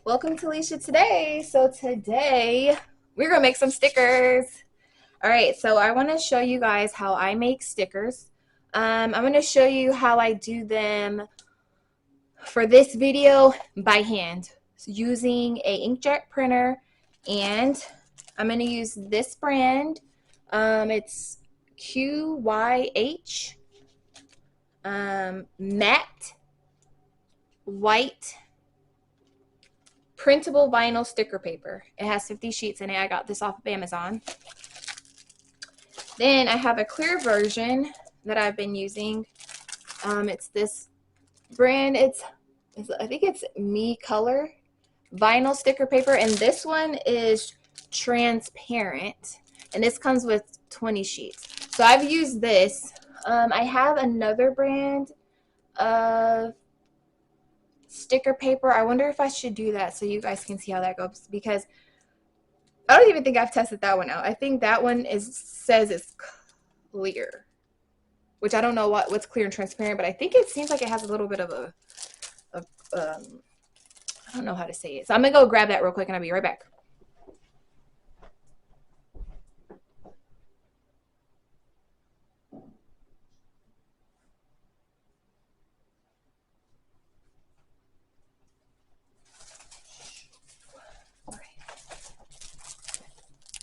Welcome to Alicia Today. So today we're gonna make some stickers. All right, so I want to show you guys how I make stickers. I'm gonna show you how I do them for this video by hand, so using a inkjet printer, and I'm gonna use this brand. It's QYH matte white printable vinyl sticker paper. It has 50 sheets in it. I got this off of Amazon. Then I have a clear version that I've been using. It's this brand. I think it's Me Color vinyl sticker paper, and this one is transparent, and this comes with 20 sheets. So I've used this. I have another brand of sticker paper. I wonder if I should do that so you guys can see how that goes, because I don't even think I've tested that one out. I think that one says it's clear, which I don't know what's clear and transparent, but I think it seems like it has a little bit of I don't know how to say it. So I'm gonna go grab that real quick and I'll be right back.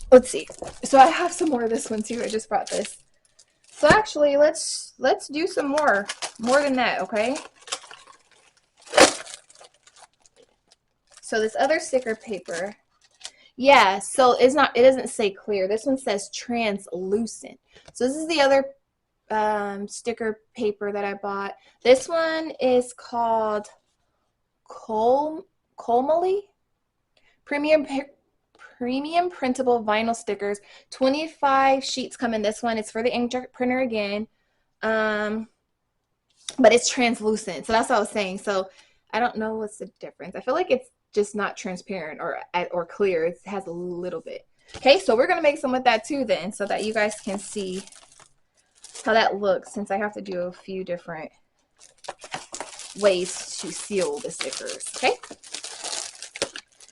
Let's see. So I have some more of this one too. I just brought this. So actually, let's do some more than that, okay? So this other sticker paper, yeah, so it doesn't say clear. This one says translucent. So this is the other sticker paper that I bought. This one is called Colmally Premium printable vinyl stickers. 25 sheets come in this one. It's for the inkjet printer again, but it's translucent. So that's what I was saying. So I don't know what's the difference. I feel like it's just not transparent or clear. It has a little bit. Okay, so we're gonna make some with that too then, so that you guys can see how that looks, since I have to do a few different ways to seal the stickers. Okay,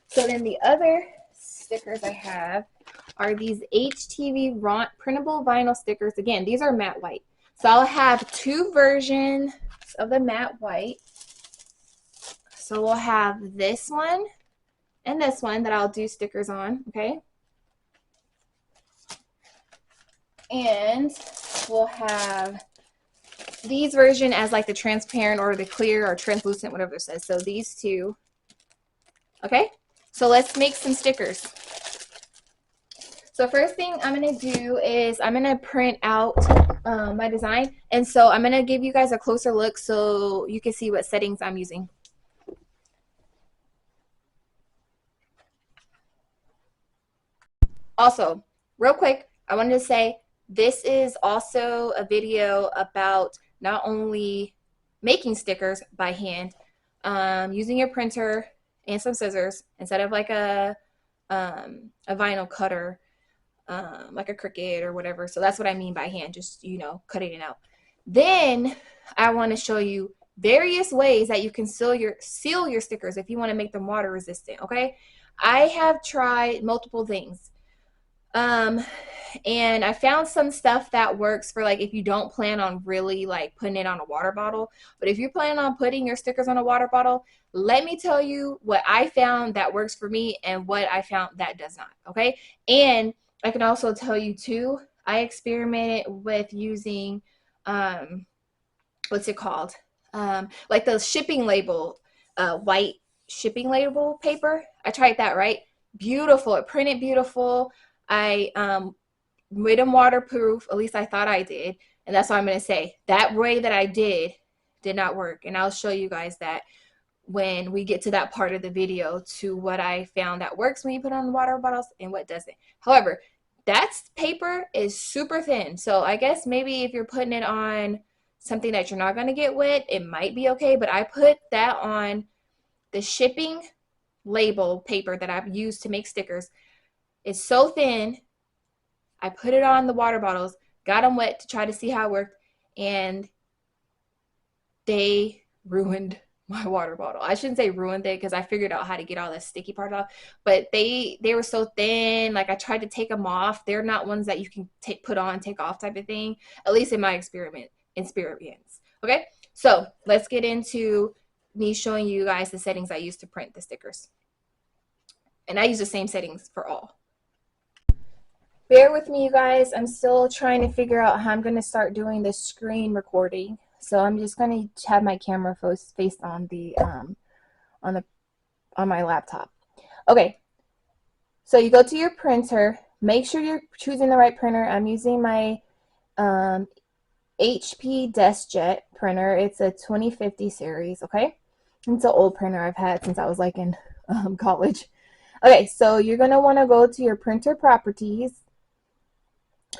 so then the other stickers I have are these HTV Ront printable vinyl stickers. Again, these are matte white. So I'll have two versions of the matte white. So we'll have this one and this one that I'll do stickers on, okay? And we'll have these version as like the transparent or the clear or translucent, whatever it says. So these two, okay? So let's make some stickers. So first thing I'm going to do is I'm going to print out my design. And so I'm going to give you guys a closer look so you can see what settings I'm using. Also, real quick, I wanted to say this is also a video about not only making stickers by hand, using your printer and some scissors instead of like a vinyl cutter, like a Cricut or whatever. So that's what I mean by hand, just, you know, cutting it out. Then I want to show you various ways that you can seal your stickers if you want to make them water resistant, okay? I have tried multiple things. And I found some stuff that works for like if you don't plan on really like putting it on a water bottle. But if you plan on putting your stickers on a water bottle, let me tell you what I found that works for me and what I found that does not, okay? And I can also tell you too, I experimented with using, what's it called? Like the shipping label, white shipping label paper. I tried that, right? Beautiful. It printed beautiful. I made them waterproof. At least I thought I did. And that's what I'm going to say. That way that I did not work. And I'll show you guys that when we get to that part of the video, to what I found that works when you put on water bottles and what doesn't. However, that paper is super thin. So I guess maybe if you're putting it on something that you're not going to get wet, it might be okay. But I put that on the shipping label paper that I've used to make stickers. It's so thin. I put it on the water bottles, got them wet to try to see how it worked, and they ruined my water bottle. I shouldn't say ruined it because I figured out how to get all the sticky part off, but they were so thin. Like I tried to take them off. They're not ones that you can put on, take off type of thing. At least in my experience. Okay, so let's get into me showing you guys the settings I use to print the stickers, and I use the same settings for all. Bear with me, you guys. I'm still trying to figure out how I'm going to start doing the screen recording. So I'm just going to have my camera faced on the on my laptop. Okay. So you go to your printer. Make sure you're choosing the right printer. I'm using my HP DeskJet printer. It's a 2050 series. Okay. It's an old printer I've had since I was like in college. Okay. So you're going to want to go to your printer properties.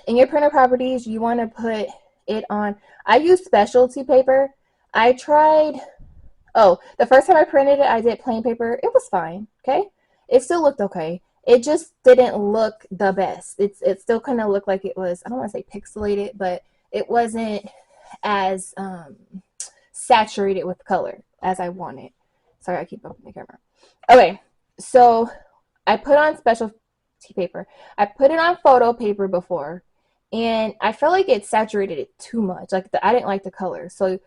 In your printer properties, you want to put it on. I use specialty paper. I tried, the first time I printed it, I did plain paper. It was fine, okay? It still looked okay. It just didn't look the best. It still kind of looked like it was, I don't want to say pixelated, but it wasn't as saturated with color as I wanted. Sorry, I keep opening the camera. Okay, so I put on specialty paper. I put it on photo paper before, and I felt like it saturated it too much. Like I didn't like the color. So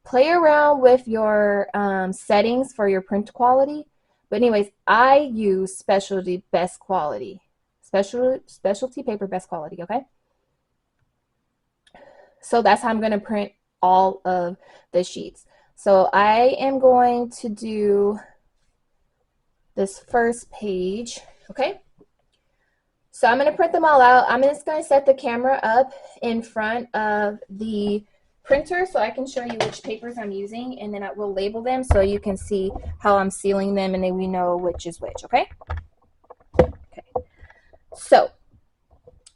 play around with your settings for your print quality. But anyways, I use specialty best quality. Specialty paper best quality, okay? So that's how I'm going to print all of the sheets. So I am going to do this first page, okay? So I'm going to print them all out. I'm just going to set the camera up in front of the printer so I can show you which papers I'm using, and then I will label them so you can see how I'm sealing them, and then we know which is which, okay? Okay. So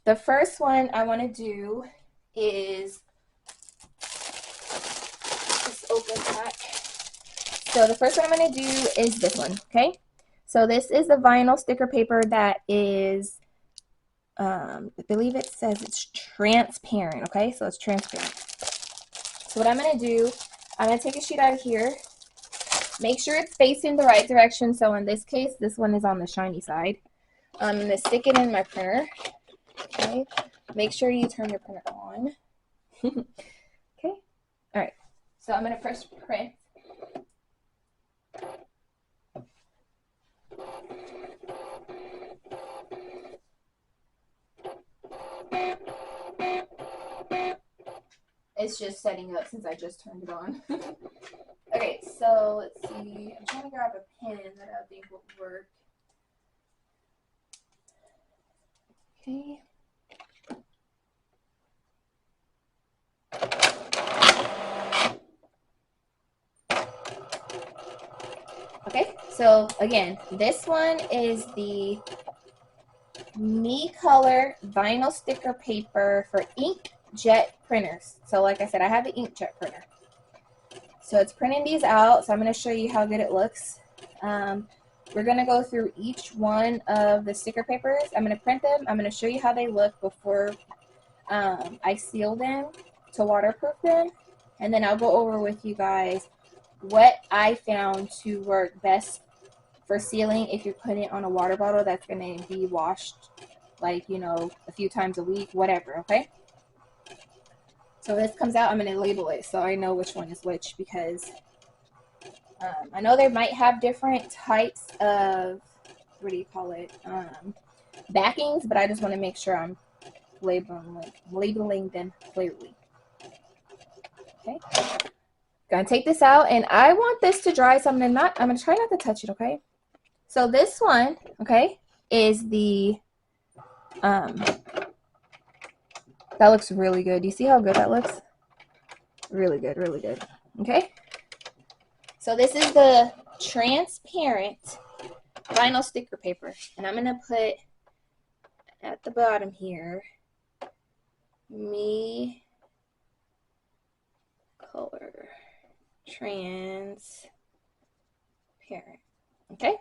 the first one I want to do is this open pack. So the first one I'm going to do is this one, okay? So this is the vinyl sticker paper that is I believe it says it's transparent, okay? So it's transparent. So what I'm going to do, I'm going to take a sheet out of here. Make sure it's facing the right direction. So in this case, this one is on the shiny side. I'm going to stick it in my printer, okay? Make sure you turn your printer on. Okay? All right. So I'm going to press print. It's just setting up since I just turned it on. Okay, so let's see. I'm trying to grab a pen that I think will work. Okay. Okay, so again, this one is the Me Color vinyl sticker paper for inkjet printers. So like I said, I have the inkjet printer. So it's printing these out. So I'm going to show you how good it looks. We're going to go through each one of the sticker papers. I'm going to print them. I'm going to show you how they look before I seal them to waterproof them. And then I'll go over with you guys what I found to work best for sealing if you're putting it on a water bottle that's going to be washed, like, you know, a few times a week, whatever, okay? So this comes out, I'm going to label it so I know which one is which, because I know they might have different types of, what do you call it, backings, but I just want to make sure I'm labeling them clearly. Okay. Gonna take this out, and I want this to dry, so I'm gonna try not to touch it, okay? So this one, okay, is the that looks really good. Do you see how good that looks? Really good, really good. Okay. So this is the transparent vinyl sticker paper, and I'm gonna put at the bottom here, Me Color transparent. Okay.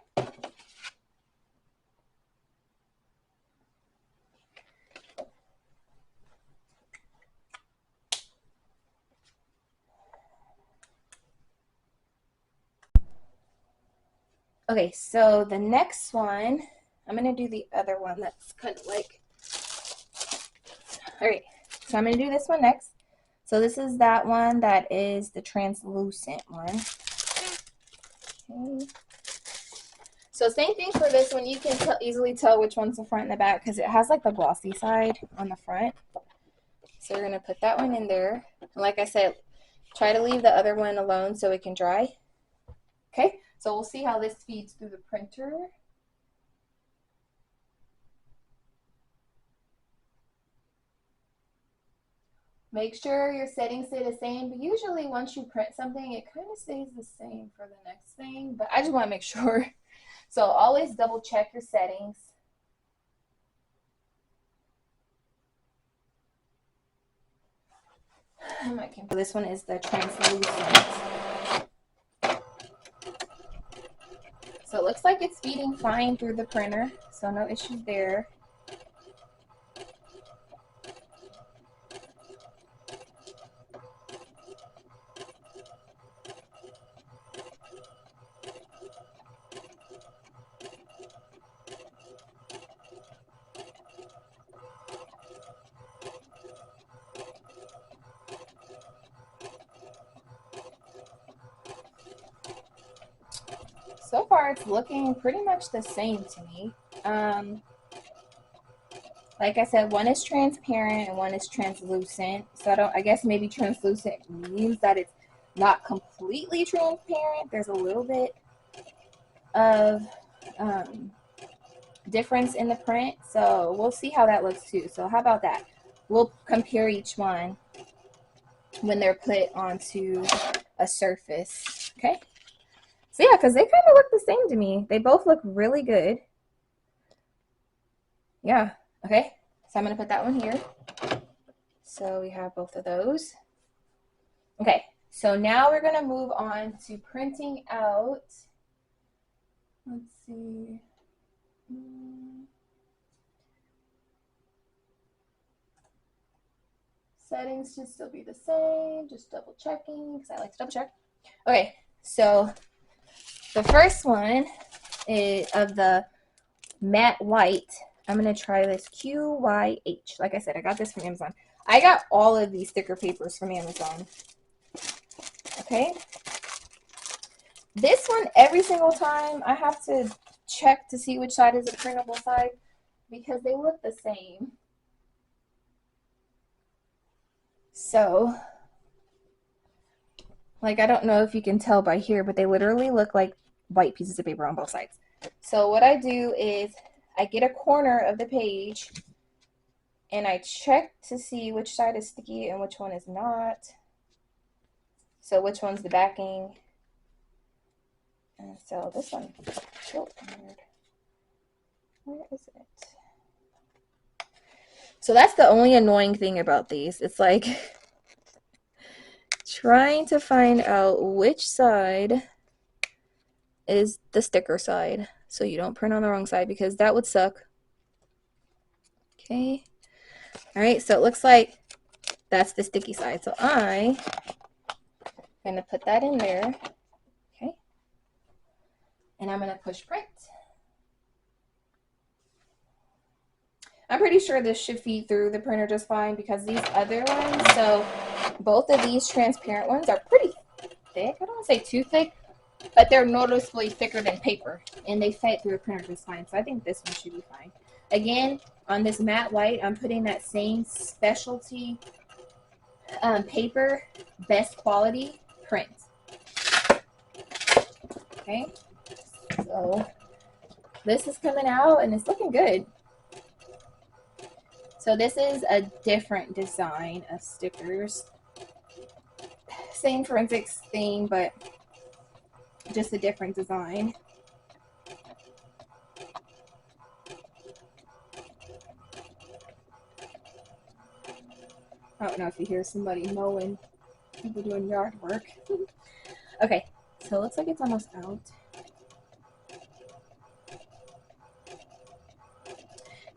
Okay, so the next one, I'm going to do the other one that's kind of like, all right, so I'm going to do this one next. So this is that one that is the translucent one. Okay. So same thing for this one. You can easily tell which one's the front and the back because it has like the glossy side on the front. So we're going to put that one in there. And like I said, try to leave the other one alone so it can dry. Okay, so we'll see how this feeds through the printer. Make sure your settings stay the same, but usually once you print something, it kind of stays the same for the next thing, but I just want to make sure. So always double check your settings. This one is the translucent. So it looks like it's feeding fine through the printer, so no issues there. So far, it's looking pretty much the same to me. Like I said, one is transparent and one is translucent. So I guess maybe translucent means that it's not completely transparent. There's a little bit of difference in the print. So we'll see how that looks too. So how about that? We'll compare each one when they're put onto a surface. Okay. So yeah, because they kind of look the same to me. They both look really good. Yeah. Okay. So I'm going to put that one here. So we have both of those. Okay. So now we're going to move on to printing out. Let's see. Settings should still be the same. Just double checking because I like to double check. Okay. So the first one is of the matte white. I'm going to try this QYH. Like I said, I got this from Amazon. I got all of these sticker papers from Amazon. Okay. This one, every single time, I have to check to see which side is the printable side because they look the same. So, like, I don't know if you can tell by here, but they literally look like white pieces of paper on both sides. So what I do is I get a corner of the page and I check to see which side is sticky and which one is not. So which one's the backing. And so this one, oh, weird. Where is it? So that's the only annoying thing about these. It's like trying to find out which side is the sticker side so you don't print on the wrong side because that would suck. Okay. All right, so it looks like that's the sticky side. So I'm going to put that in there. Okay. And I'm going to push print. I'm pretty sure this should feed through the printer just fine because these other ones, so both of these transparent ones are pretty thick. I don't want to say too thick, but they're noticeably thicker than paper and they fit through the printer just fine. So I think this one should be fine. Again, on this matte white, I'm putting that same specialty paper, best quality print. Okay, so this is coming out and it's looking good. So this is a different design of stickers. Same forensics thing, but just a different design. I don't know if you hear somebody mowing, people doing yard work. Okay, so it looks like it's almost out.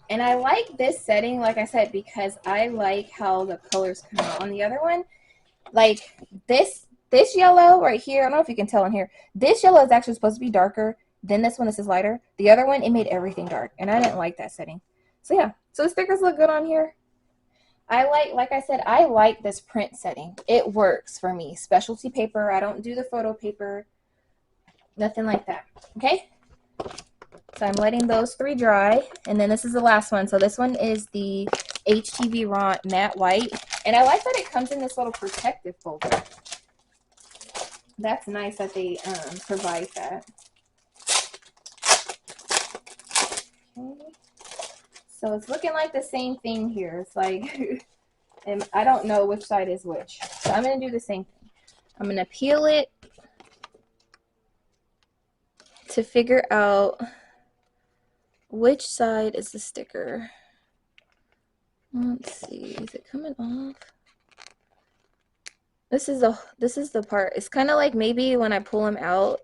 And I like this setting, like I said, because I like how the colors come out. On the other one, like this yellow right here, I don't know if you can tell in here, this yellow is actually supposed to be darker. Then this one, this is lighter. The other one, it made everything dark, and I didn't like that setting. So yeah, so the stickers look good on here. Like I said, I like this print setting. It works for me. Specialty paper. I don't do the photo paper. Nothing like that. Okay? So I'm letting those 3 dry. And then this is the last one. So this one is the HTV Ront Matte White. And I like that it comes in this little protective folder. That's nice that they provide that. Okay. So it's looking like the same thing here. It's like, and I don't know which side is which. So I'm going to do the same thing. I'm going to peel it to figure out which side is the sticker. Let's see. Is it coming off? This is the part. It's kind of like maybe when I pull them out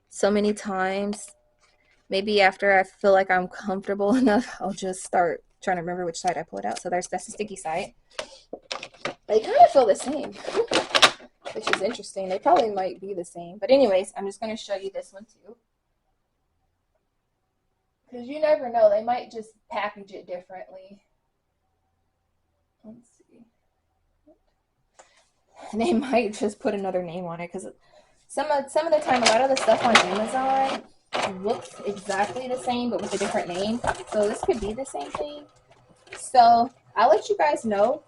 so many times, maybe after I feel like I'm comfortable enough, I'll just start trying to remember which side I pull it out. So that's the sticky side. They kind of feel the same, which is interesting. They probably might be the same. But anyways, I'm just going to show you this one too. Because you never know. They might just package it differently. Let's see. They might just put another name on it. Because some of the time, a lot of the stuff on Amazon looks exactly the same, but with a different name. So this could be the same thing. So I'll let you guys know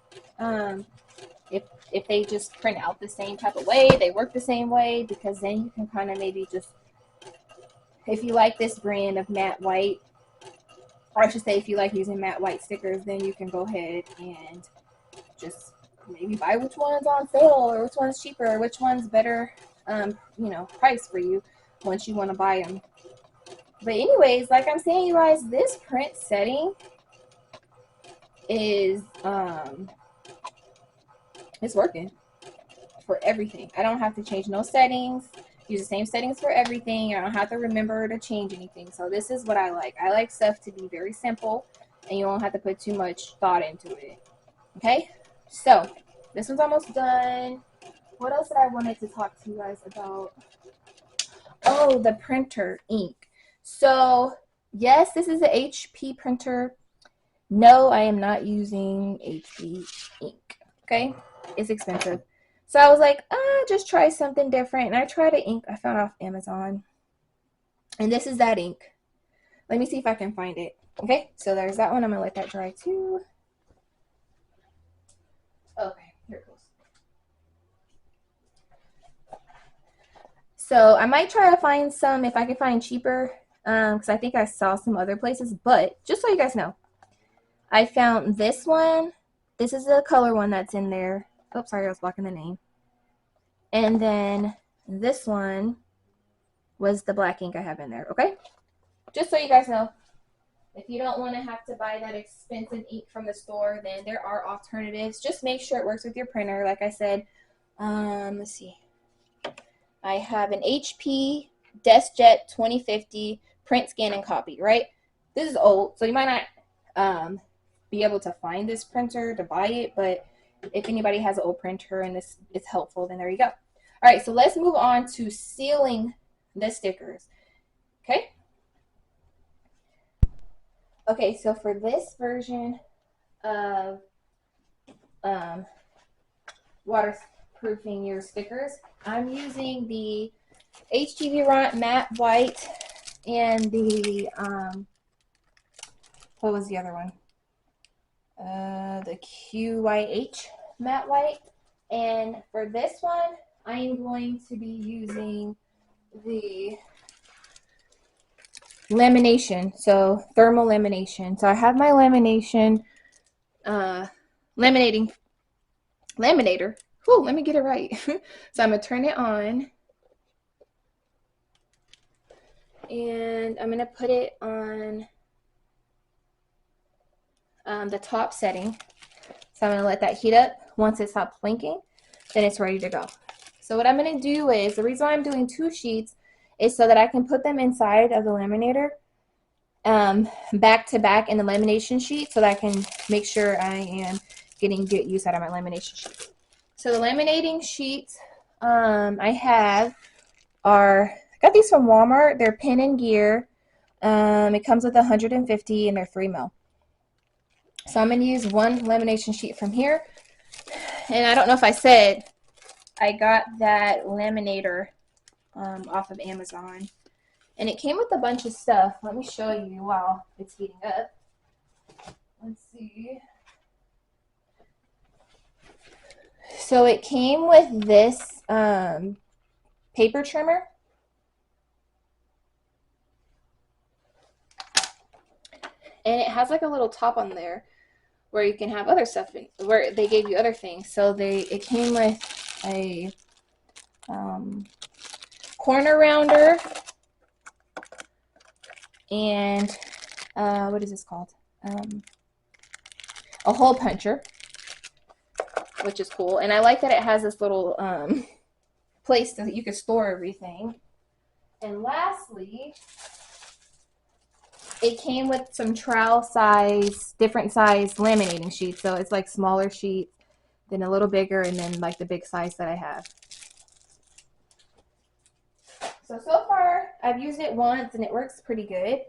if they just print out the same type of way, they work the same way, because then you can kind of maybe just, if you like this brand of matte white, or I should say if you like using matte white stickers, then you can go ahead and just maybe buy which one's on sale, or which one's cheaper, or which one's better, you know, price for you once you want to buy them. But anyways, like I'm saying, you guys, this print setting is it's working for everything. I don't have to change no settings. Use the same settings for everything. I don't have to remember to change anything. So this is what I like. I like stuff to be very simple, and you won't have to put too much thought into it. Okay? So this one's almost done. What else did I wanted to talk to you guys about? Oh, the printer ink. So yes, this is an HP printer. No, I am not using HP ink. Okay? It's expensive. So I was like, just try something different. And I tried an ink I found off Amazon. And this is that ink. Let me see if I can find it. Okay, so there's that one. I'm going to let that dry too. Okay, here it goes. So I might try to find some, if I can find cheaper, because I think I saw some other places. But just so you guys know, I found this one. This is the color one that's in there. Oops, sorry, I was blocking the name. And then this one was the black ink I have in there, okay? Just so you guys know, if you don't want to have to buy that expensive ink from the store, then there are alternatives. Just make sure it works with your printer. Like I said, let's see. I have an HP DeskJet 2050 print, scan, and copy, right? This is old, so you might not be able to find this printer to buy it, but if anybody has an old printer and this is helpful, then there you go. All right, so let's move on to sealing the stickers. Okay. Okay, so for this version of waterproofing your stickers, I'm using the HTV Ront Matte White and the what was the other one? The QYH Matte White. And for this one, I am going to be using the lamination, so thermal lamination. So I have my laminator. Whew, let me get it right. So I'm gonna turn it on, and I'm gonna put it on the top setting. So I'm gonna let that heat up. Once it stops blinking, then it's ready to go. So what I'm gonna do is, the reason why I'm doing 2 sheets is so that I can put them inside of the laminator back to back in the lamination sheet, so that I can make sure I am getting good use out of my lamination sheet. So the laminating sheets I have are Got these from Walmart. They're Pen and Gear. It comes with 150 and they're 3 mil. So I'm going to use one lamination sheet from here. And I don't know if I said, I got that laminator off of Amazon. And it came with a bunch of stuff. Let me show you while it's heating up. Let's see. So it came with this paper trimmer. And it has like a little top on there where you can have other stuff in, where they gave you other things. So it came with a corner rounder and what is this called? A hole puncher, which is cool. And I like that it has this little place that you can store everything. And lastly, it came with some trowel size, different size laminating sheets. So it's like smaller sheets, then a little bigger, and then like the big size that I have. So far, I've used it once and it works pretty good.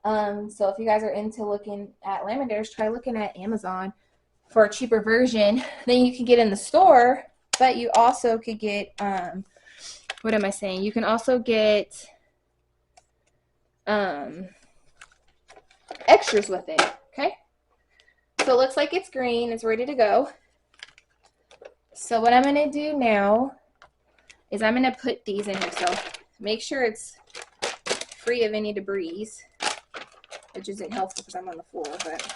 So if you guys are into looking at laminators, try looking at Amazon for a cheaper version than you can get in the store. But you also could get, what am I saying? You can also get extras with it, okay? So it looks like it's green. It's ready to go. So what I'm going to do now is I'm going to put these in here. So make sure it's free of any debris, which isn't helpful because I'm on the floor, but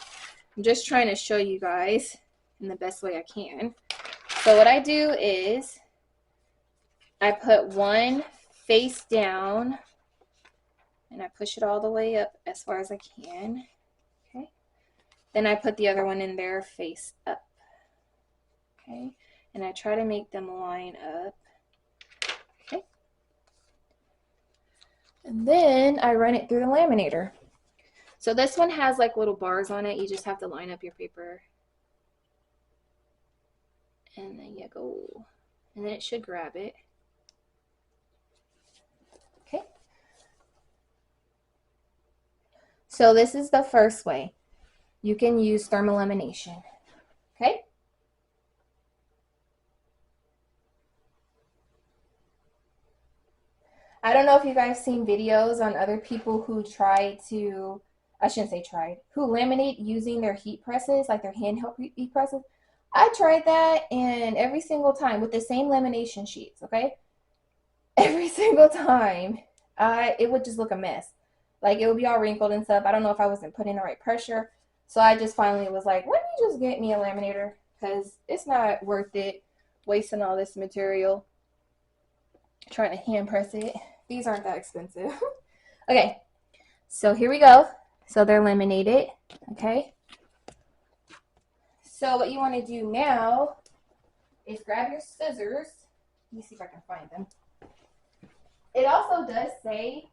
I'm just trying to show you guys in the best way I can. So what I do is I put one face down and I push it all the way up as far as I can. Okay. Then I put the other one in there face up. Okay. And I try to make them line up. Okay. And then I run it through the laminator. So this one has like little bars on it. You just have to line up your paper. And then you go. And then it should grab it. Okay. So this is the first way. You can use thermal lamination. Okay. I don't know if you guys seen videos on other people who try to, I shouldn't say tried, who laminate using their heat presses, like their handheld heat presses. I tried that, and every single time with the same lamination sheets, okay? Every single time, it would just look a mess. Like, it would be all wrinkled and stuff. I don't know if I wasn't putting the right pressure. So I just finally was like, let me just get me a laminator because it's not worth it wasting all this material trying to hand press it. These aren't that expensive. Okay, so here we go. So they're laminated, okay? So what you want to do now is grab your scissors. Let me see if I can find them. It also does say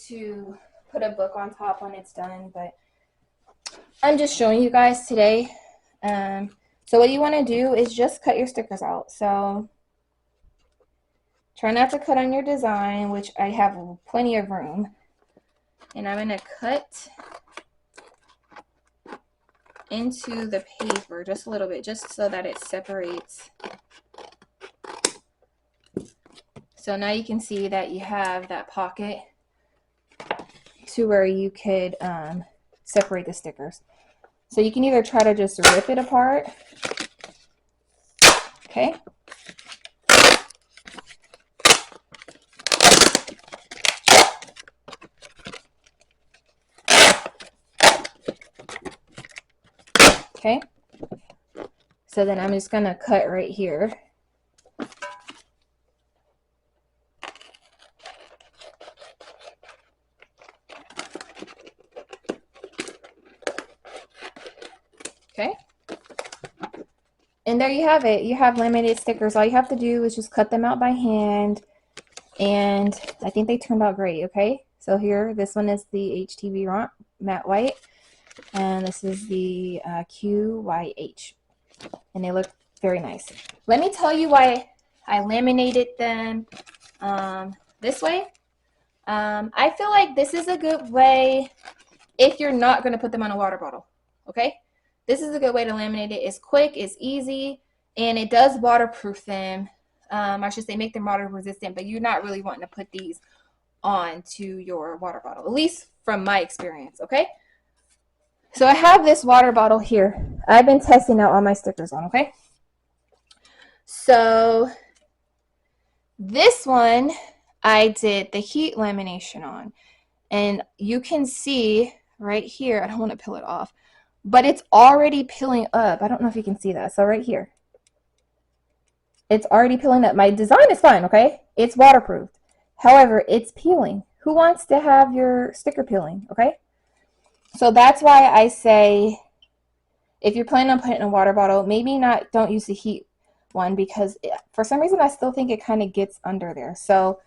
to put a book on top when it's done, but I'm just showing you guys today. So what you want to do is just cut your stickers out. So try not to cut on your design, which I have plenty of room. And I'm going to cut into the paper just a little bit, just so that it separates. So now you can see that you have that pocket to where you could separate the stickers. So you can either try to just rip it apart, okay? Okay, so then I'm just gonna cut right here. Okay, and there you have it. You have laminated stickers. All you have to do is just cut them out by hand, and I think they turned out great. Okay, so here, this one is the HTV matte white, and this is the QYH, and they look very nice. Let me tell you why I laminated them this way. I feel like this is a good way if you're not going to put them on a water bottle, okay? This is a good way to laminate it. It's quick, it's easy, and it does waterproof them. I should say make them water resistant, but you're not really wanting to put these onto your water bottle, at least from my experience, okay? So I have this water bottle here. I've been testing out all my stickers on, okay? So this one I did the heat lamination on, and you can see right here, I don't want to peel it off, but it's already peeling up. I don't know if you can see that. So right here, it's already peeling up. My design is fine, okay? It's waterproofed. However, it's peeling. Who wants to have your sticker peeling, okay? So that's why I say if you're planning on putting in a water bottle, maybe don't use the heat one, because for some reason I still think it kind of gets under there. So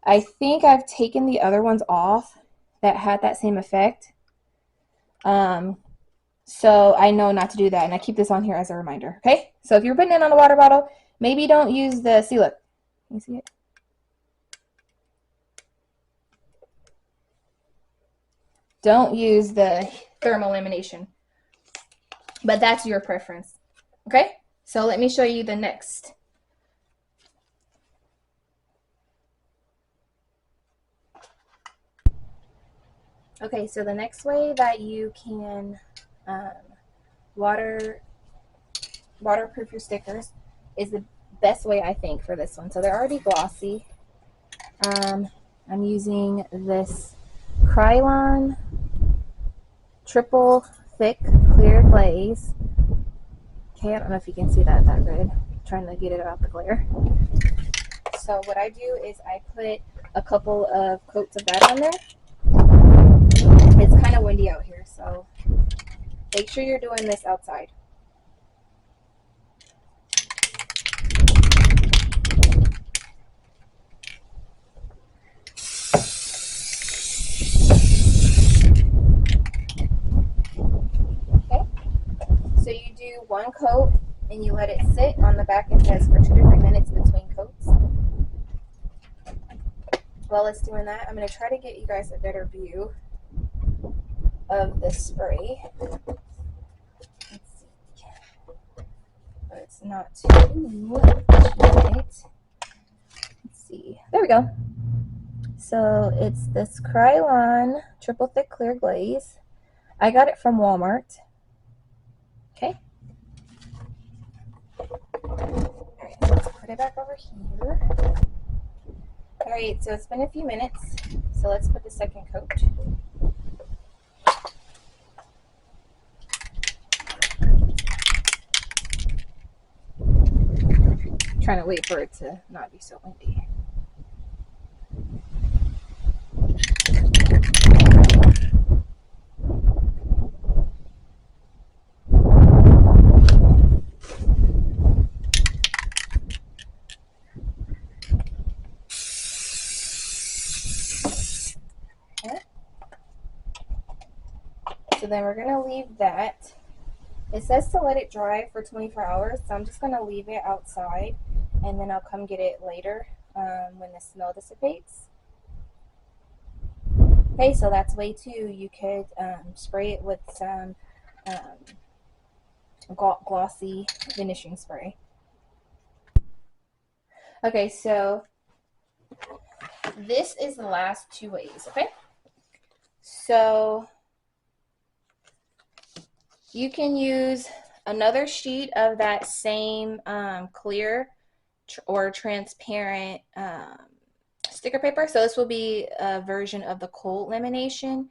I think I've taken the other ones off that had that same effect. So I know not to do that, and I keep this on here as a reminder, okay? So if you're putting it on a water bottle, maybe don't use the, see, look. Can you see it? Don't use the thermal lamination, but that's your preference, okay? So let me show you the next. Okay, so the next way that you can waterproof your stickers is the best way, I think, for this one. So they're already glossy. I'm using this Krylon triple thick clear glaze. Okay, I don't know if you can see that good. I'm trying to get it out the glare. So what I do is I put a couple of coats of that on there. It's kind of windy out here, so make sure you're doing this outside. Okay, so you do one coat and you let it sit on the back. It says for 2 to 3 minutes between coats. While it's doing that, I'm going to try to get you guys a better view of the spray. Let's see. But it's not too bright. Let's see. There we go. So it's this Krylon triple thick clear glaze. I got it from Walmart. Okay. All right, let's put it back over here. All right, so it's been a few minutes, so let's put the second coat. Trying to wait for it to not be so windy. So then we're going to leave that. It says to let it dry for 24 hours, so I'm just going to leave it outside, and then I'll come get it later when the smell dissipates. Okay, so that's way 2. You could spray it with some glossy finishing spray. Okay, so this is the last 2 ways, okay? So you can use another sheet of that same clear or transparent sticker paper. So this will be a version of the cold lamination.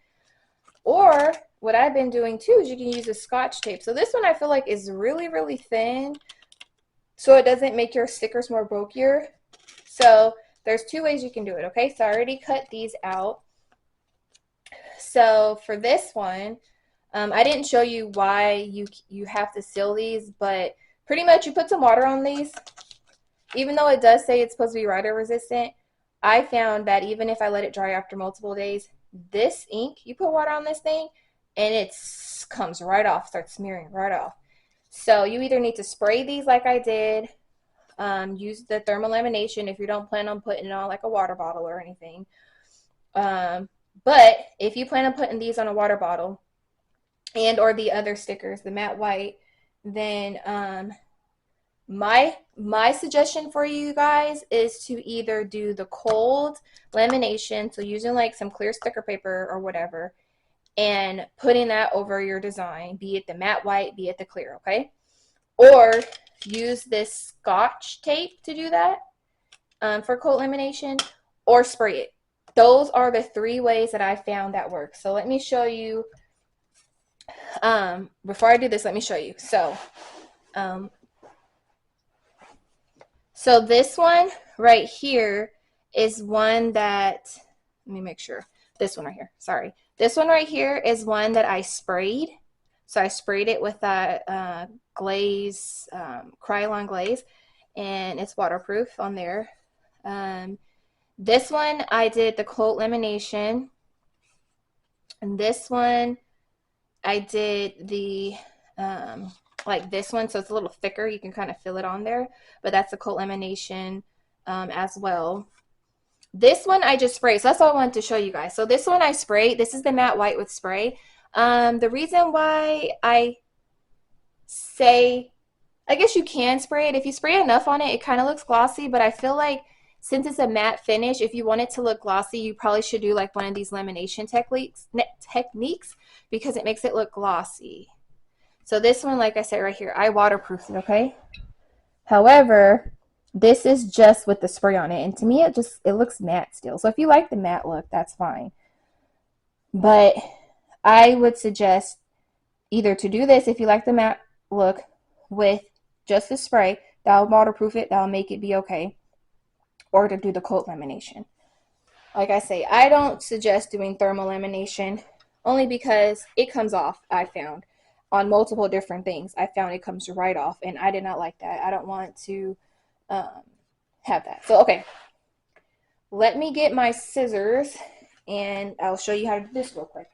Or what I've been doing too is you can use a Scotch tape. So this one I feel like is really, really thin, so it doesn't make your stickers more bulkier. So there's 2 ways you can do it, okay? So I already cut these out. So for this one, I didn't show you why you have to seal these, but pretty much you put some water on these. Even though it does say it's supposed to be water resistant, I found that even if I let it dry after multiple days, this ink, you put water on this thing and it comes right off, starts smearing right off. So you either need to spray these like I did, use the thermal lamination if you don't plan on putting it on like a water bottle or anything. But if you plan on putting these on a water bottle and or the other stickers, the matte white, then my suggestion for you guys is to either do the cold lamination, so using like some clear sticker paper or whatever, and putting that over your design, be it the matte white, be it the clear, okay? Or use this Scotch tape to do that for cold lamination, or spray it. Those are the 3 ways that I found that work. So let me show you. Before I do this, let me show you. So this one right here is one that, let me make sure. This one right here, sorry. This one right here is one that I sprayed. So I sprayed it with that glaze, Krylon glaze, and it's waterproof on there. This one I did the cold lamination, and this one I did the like this one, so it's a little thicker. You can kind of feel it on there, but that's a cold lamination as well. This one I just sprayed, so that's all I wanted to show you guys. So this one I sprayed. This is the matte white with spray. The reason why I say, I guess you can spray it. If you spray enough on it, it kind of looks glossy, but I feel like since it's a matte finish, if you want it to look glossy, you probably should do like one of these lamination techniques because it makes it look glossy. So this one, like I said right here, I waterproofed it, okay? However, this is just with the spray on it, and to me it looks matte still. So if you like the matte look, that's fine. But I would suggest either to do this if you like the matte look with just the spray, that'll waterproof it, that'll make it be okay, or to do the cold lamination. Like I say, I don't suggest doing thermal lamination only because it comes off, I found. On multiple different things, I found it comes right off, and I did not like that. I don't want to have that. So, okay, let me get my scissors, and I'll show you how to do this real quick.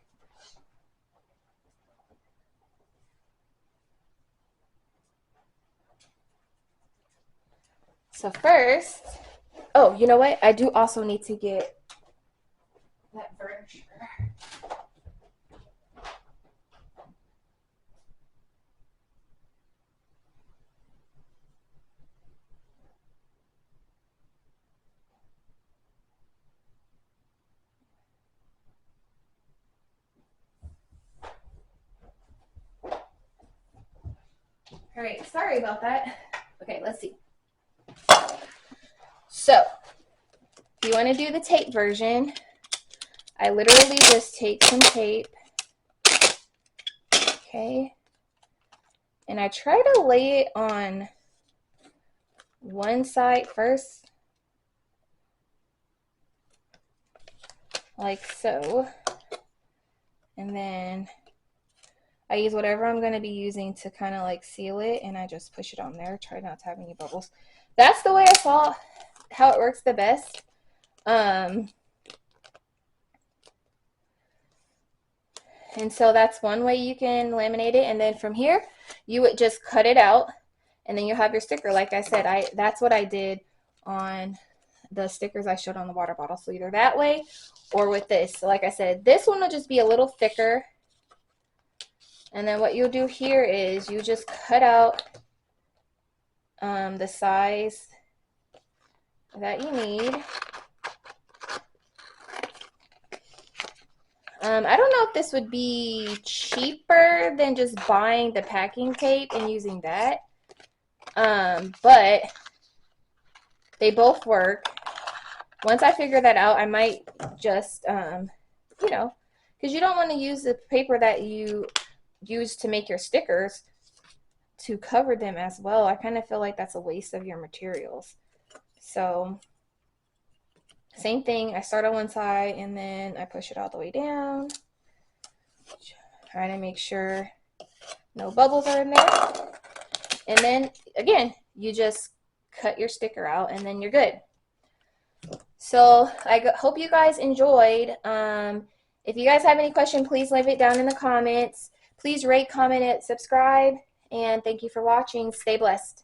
So first, oh, you know what? I do also need to get that burnisher. All right, sorry about that. Okay, let's see. So, if you want to do the tape version, I literally just take some tape, okay, and I try to lay it on one side first, like so, and then I use whatever I'm going to be using to kind of like seal it, and I just push it on there. Try not to have any bubbles. That's the way I saw how it works the best. And so that's one way you can laminate it, and then from here you would just cut it out, and then you have your sticker. Like I said, that's what I did on the stickers I showed on the water bottle. So either that way or with this. So like I said, this one will just be a little thicker. And then what you'll do here is you just cut out the size that you need. I don't know if this would be cheaper than just buying the packing tape and using that. But they both work. Once I figure that out, I might just, you know, because you don't want to use the paper that you use to make your stickers to cover them as well. I kind of feel like that's a waste of your materials. So same thing, I start on one side and then I push it all the way down. Try to make sure no bubbles are in there. And then again, you just cut your sticker out and then you're good. So I hope you guys enjoyed. If you guys have any question, please leave it down in the comments. Please rate, comment, and subscribe. And thank you for watching. Stay blessed.